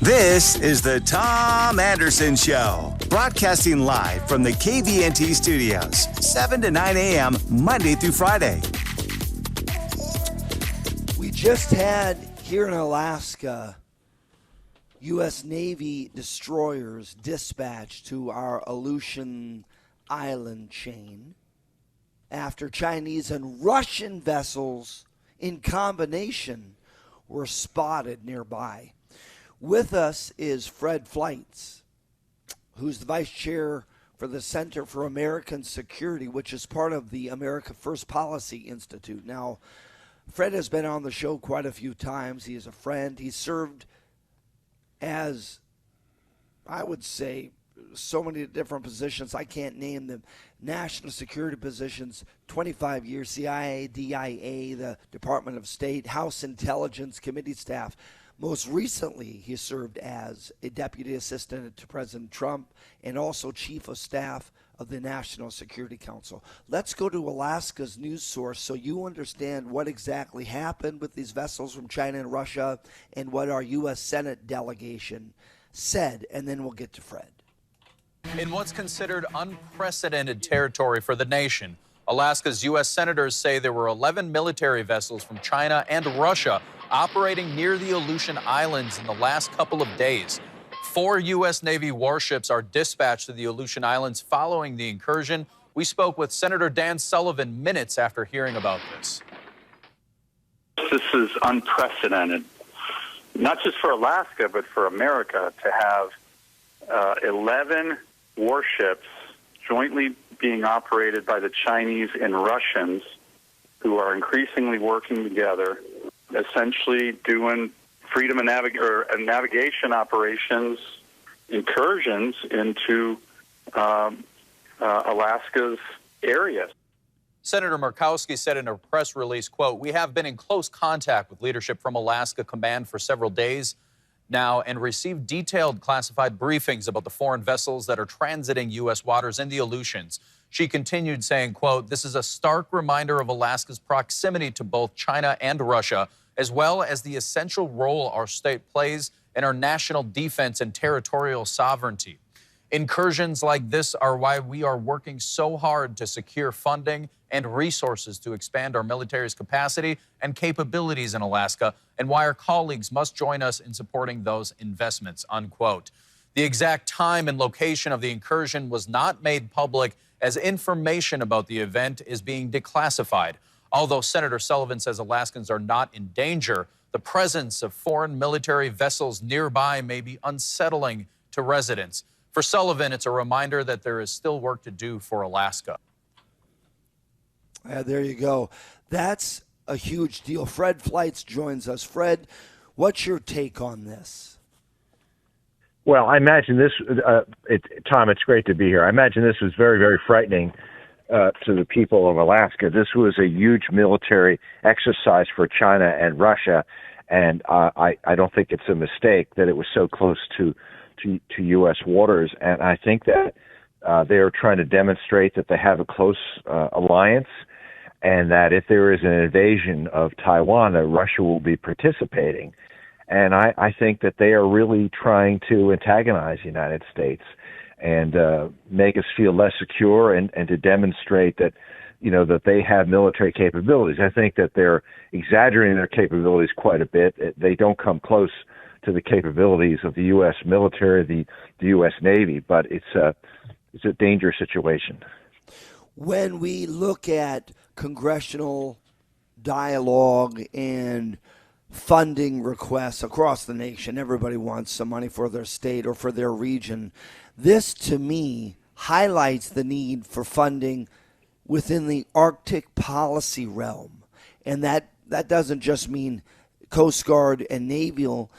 This is the Tom Anderson Show, broadcasting live from the KVNT studios, 7 to 9 a.m. Monday through Friday. We just had here in Alaska U.S. Navy destroyers dispatched to our Aleutian Island chain after Chinese and Russian vessels in combination were spotted nearby. With us is Fred Fleitz, who's the vice chair for the Center for American Security, which is part of the America First Policy Institute. Now, Fred has been on the show quite a few times. He is a friend. He served as, I would say, so many different positions. I can't name them. National security positions, 25 years, CIA, DIA, the Department of State, House Intelligence Committee staff. Most recently, he served as a deputy assistant to President Trump and also chief of staff of the National Security Council. Let's go to Alaska's news source so you understand what exactly happened with these vessels from China and Russia and what our U.S. Senate delegation said, and then we'll get to Fred. In what's considered unprecedented territory for the nation, Alaska's U.S. senators say there were 11 military vessels from China and Russia operating near the Aleutian Islands in the last couple of days. 4 U.S. Navy warships are dispatched to the Aleutian Islands following the incursion. We spoke with Senator Dan Sullivan minutes after hearing about this. This is unprecedented, not just for Alaska, but for America to have 11 warships jointly being operated by the Chinese and Russians, who are increasingly working together, essentially doing freedom of navigation operations, incursions into Alaska's areas. Senator Murkowski said in a press release, quote, "We have been in close contact with leadership from Alaska Command for several days now and received detailed classified briefings about the foreign vessels that are transiting U.S. waters in the Aleutians." She continued saying, quote, "This is a stark reminder of Alaska's proximity to both China and Russia, as well as the essential role our state plays in our national defense and territorial sovereignty. Incursions like this are why we are working so hard to secure funding and resources to expand our military's capacity and capabilities in Alaska, and why our colleagues must join us in supporting those investments," unquote. The exact time and location of the incursion was not made public, as information about the event is being declassified. Although Senator Sullivan says Alaskans are not in danger, the presence of foreign military vessels nearby may be unsettling to residents. For Sullivan, it's a reminder that there is still work to do for Alaska. There you go. That's a huge deal. Fred Fleitz joins us. Fred, what's your take on this? Well, I imagine this, Tom, it's great to be here. I imagine this was very, very frightening to the people of Alaska. This was a huge military exercise for China and Russia, and I don't think it's a mistake that it was so close to U.S. waters. And I think that they are trying to demonstrate that they have a close alliance, and that if there is an invasion of Taiwan, that Russia will be participating. And I think that they are really trying to antagonize the United States and make us feel less secure, and to demonstrate that, you know, that they have military capabilities. I think that they're exaggerating their capabilities quite a bit. They don't come close to the capabilities of the U.S. military, the U.S. Navy, but it's a dangerous situation. When we look at congressional dialogue and funding requests across the nation, everybody wants some money for their state or for their region. This, to me, highlights the need for funding within the Arctic policy realm. And that doesn't just mean Coast Guard and naval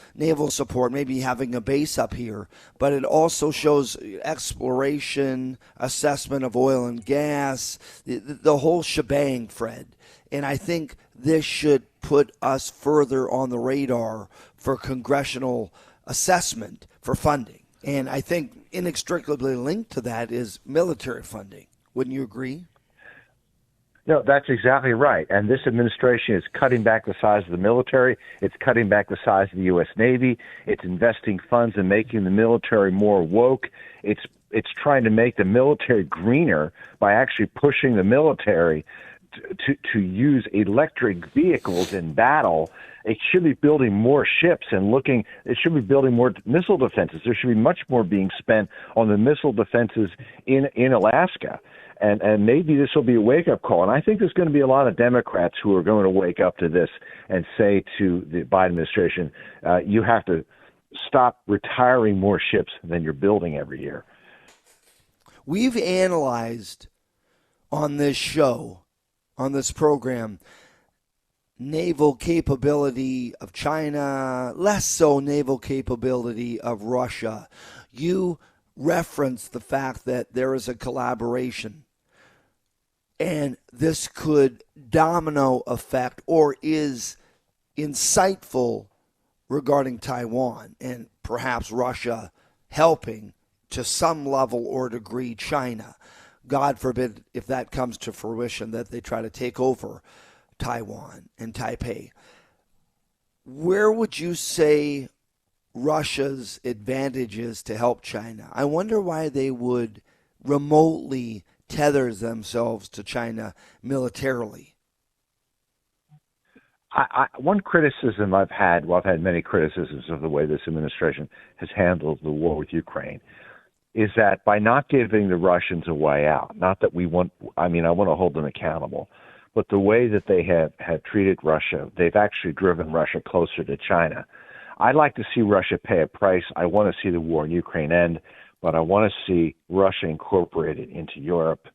support, maybe having a base up here, but it also shows exploration, assessment of oil and gas, the whole shebang, Fred. And I think this should put us further on the radar for congressional assessment for funding. And I think inextricably linked to that is military funding. Wouldn't you agree? No, that's exactly right. And this administration is cutting back the size of the military. It's cutting back the size of the U.S. Navy. It's investing funds in making the military more woke. It's trying to make the military greener by actually pushing the military to use electric vehicles in battle. It should be building more ships and it should be building more missile defenses. There should be much more being spent on the missile defenses in Alaska. And maybe this will be a wake-up call. And I think there's going to be a lot of Democrats who are going to wake up to this and say to the Biden administration, you have to stop retiring more ships than you're building every year. We've analyzed on this show, on this program, naval capability of China, less so naval capability of Russia. You referenced the fact that there is a collaboration, and this could domino effect or is insightful regarding Taiwan and perhaps Russia helping to some level or degree China. God forbid if that comes to fruition that they try to take over Taiwan and Taipei. Where would you say Russia's advantage is to help China? I wonder why they would remotely tether themselves to China militarily. One criticism I've had many criticisms of the way this administration has handled the war with Ukraine, is that by not giving the Russians a way out, not that I want to hold them accountable, but the way that they have treated Russia, they've actually driven Russia closer to China. I'd like to see Russia pay a price. I want to see the war in Ukraine end, but I want to see Russia incorporated into Europe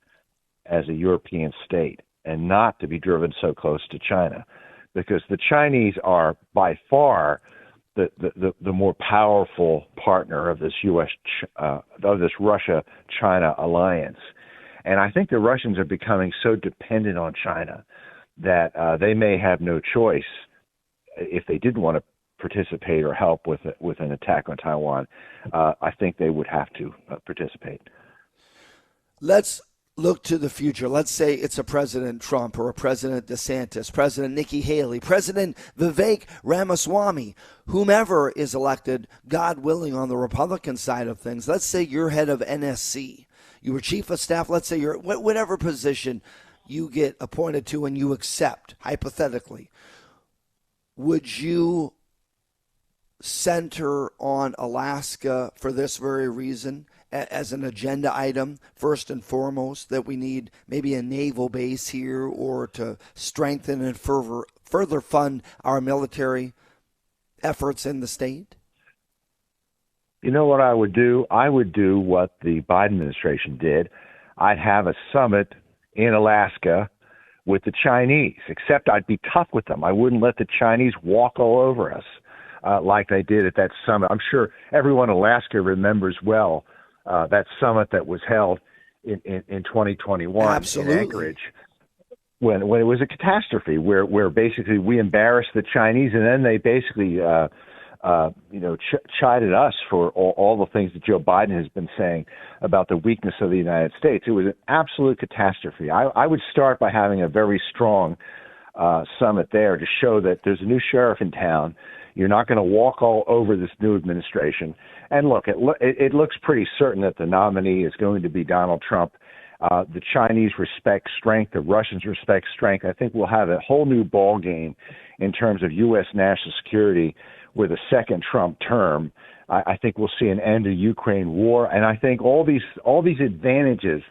as a European state and not to be driven so close to China, because the Chinese are by far the more powerful partner of this Russia-China alliance. And I think the Russians are becoming so dependent on China that they may have no choice if they didn't want to participate or help with an attack on Taiwan. I think they would have to participate. Let's look to the future. Let's say it's a President Trump or a President DeSantis, President Nikki Haley, President Vivek Ramaswamy, whomever is elected, God willing, on the Republican side of things. Let's say you're head of NSC. You were chief of staff. Let's say you're whatever position you get appointed to and you accept, hypothetically. Would you center on Alaska for this very reason as an agenda item, first and foremost, that we need maybe a naval base here or to strengthen and further fund our military efforts in the state? You know what I would do? I would do what the Biden administration did. I'd have a summit in Alaska with the Chinese, except I'd be tough with them. I wouldn't let the Chinese walk all over us like they did at that summit. I'm sure everyone in Alaska remembers well that summit that was held in 2021 Absolutely. in Anchorage, when it was a catastrophe where basically we embarrassed the Chinese, and then they basically chided us for all the things that Joe Biden has been saying about the weakness of the United States. It was an absolute catastrophe. I would start by having a very strong summit there to show that there's a new sheriff in town. You're not going to walk all over this new administration. And look, it looks pretty certain that the nominee is going to be Donald Trump. The Chinese respect strength. The Russians respect strength. I think we'll have a whole new ball game in terms of U.S. national security with a second Trump term. I think we'll see an end to Ukraine war. And I think all these advantages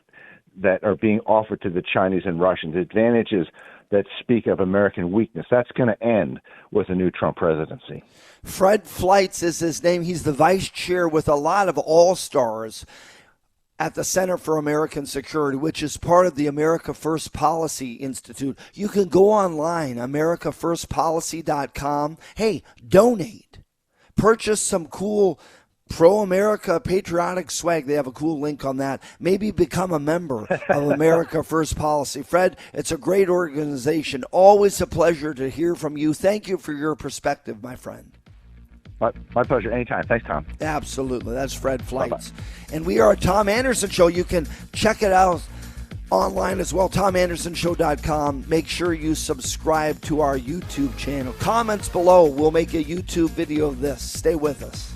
that are being offered to the Chinese and Russians, advantages that speak of American weakness, that's going to end with a new Trump presidency. Fred Fleitz is his name. He's the vice chair with a lot of all-stars at the Center for American Security, which is part of the America First Policy Institute. You can go online, americafirstpolicy.com. Hey, donate. Purchase some cool pro-America patriotic swag. They have a cool link on that. Maybe become a member of America First Policy. Fred, it's a great organization. Always a pleasure to hear from you. Thank you for your perspective, my friend. My pleasure. Anytime. Thanks, Tom. Absolutely. That's Fred Fleitz. Bye-bye. And we are a Tom Anderson Show. You can check it out online as well, TomAndersonShow.com. Make sure you subscribe to our YouTube channel. Comments below. We'll make a YouTube video of this. Stay with us.